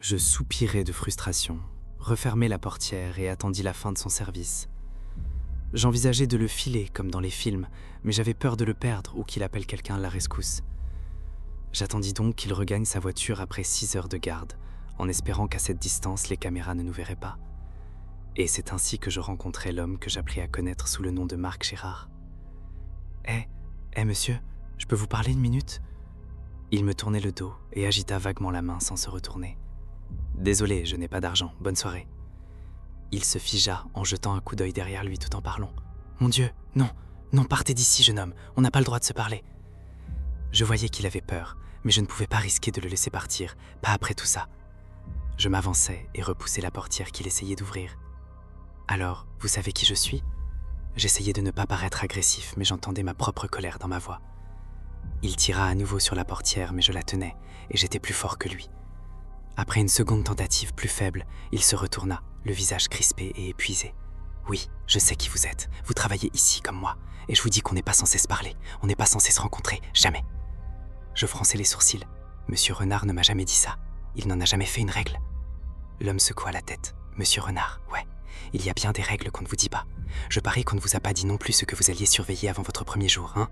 Je soupirai de frustration, refermai la portière et attendis la fin de son service. J'envisageais de le filer comme dans les films, mais j'avais peur de le perdre ou qu'il appelle quelqu'un à la rescousse. J'attendis donc qu'il regagne sa voiture après 6 heures de garde, en espérant qu'à cette distance les caméras ne nous verraient pas. Et c'est ainsi que je rencontrai l'homme que j'appris à connaître sous le nom de Marc Gérard. « Monsieur, je peux vous parler une minute ?» Il me tournait le dos et agita vaguement la main sans se retourner. « Désolé, je n'ai pas d'argent, bonne soirée. » Il se figea en jetant un coup d'œil derrière lui tout en parlant. « Mon Dieu, non, partez d'ici, jeune homme, on n'a pas le droit de se parler. » Je voyais qu'il avait peur, mais je ne pouvais pas risquer de le laisser partir, pas après tout ça. Je m'avançai et repoussai la portière qu'il essayait d'ouvrir. « Alors, vous savez qui je suis ?» J'essayais de ne pas paraître agressif, mais j'entendais ma propre colère dans ma voix. Il tira à nouveau sur la portière, mais je la tenais, et j'étais plus fort que lui. Après une seconde tentative plus faible, il se retourna, le visage crispé et épuisé. « Oui, je sais qui vous êtes. Vous travaillez ici comme moi, et je vous dis qu'on n'est pas censé se parler, on n'est pas censé se rencontrer, jamais. » Je fronçai les sourcils. Monsieur Renard ne m'a jamais dit ça. Il n'en a jamais fait une règle. L'homme secoua la tête. Monsieur Renard, ouais, il y a bien des règles qu'on ne vous dit pas. Je parie qu'on ne vous a pas dit non plus ce que vous alliez surveiller avant votre premier jour, hein?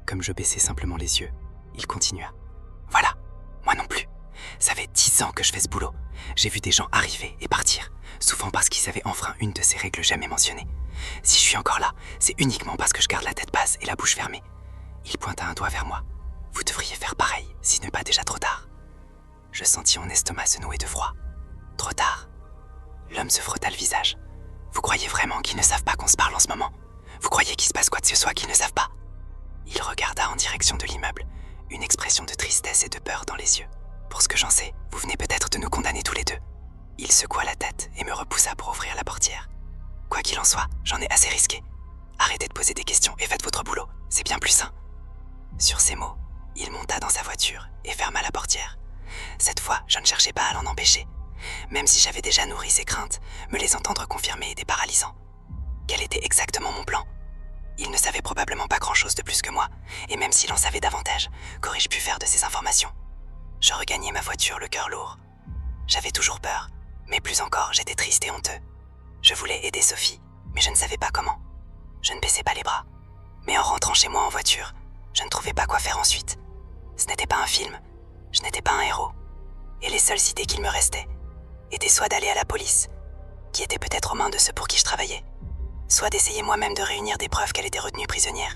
Comme je baissai simplement les yeux, il continua. Voilà, moi non plus. Ça fait 10 ans que je fais ce boulot. J'ai vu des gens arriver et partir, souvent parce qu'ils avaient enfreint une de ces règles jamais mentionnées. Si je suis encore là, c'est uniquement parce que je garde la tête basse et la bouche fermée. Il pointa un doigt vers moi. Vous devriez faire pareil, si ce n'est pas déjà trop tard. Je sentis mon estomac se nouer de froid. Trop tard. L'homme se frotta le visage. Vous croyez vraiment qu'ils ne savent pas qu'on se parle en ce moment? Vous croyez qu'il se passe quoi que ce soit qu'ils ne savent pas? Il regarda en direction de l'immeuble, une expression de tristesse et de peur dans les yeux. Pour ce que j'en sais, vous venez peut-être de nous condamner tous les deux. Il secoua la tête et me repoussa pour ouvrir la portière. Quoi qu'il en soit, j'en ai assez risqué. Arrêtez de poser des questions et faites votre boulot, c'est bien plus sain. Sur ces mots, il monta dans sa voiture et ferma la portière. Cette fois, je ne cherchais pas à l'en empêcher. Même si j'avais déjà nourri ses craintes, me les entendre confirmer était paralysant. Quel était exactement mon plan? Il ne savait probablement pas grand-chose de plus que moi, et même s'il en savait davantage, qu'aurais-je pu faire de ces informations? Je regagnai ma voiture le cœur lourd. J'avais toujours peur, mais plus encore, j'étais triste et honteux. Je voulais aider Sophie, mais je ne savais pas comment. Je ne baissais pas les bras. Mais en rentrant chez moi en voiture, je ne trouvais pas quoi faire ensuite. Ce n'était pas un film, je n'étais pas un héros. Et les seules idées qu'il me restaient étaient soit d'aller à la police, qui était peut-être aux mains de ceux pour qui je travaillais, soit d'essayer moi-même de réunir des preuves qu'elle était retenue prisonnière.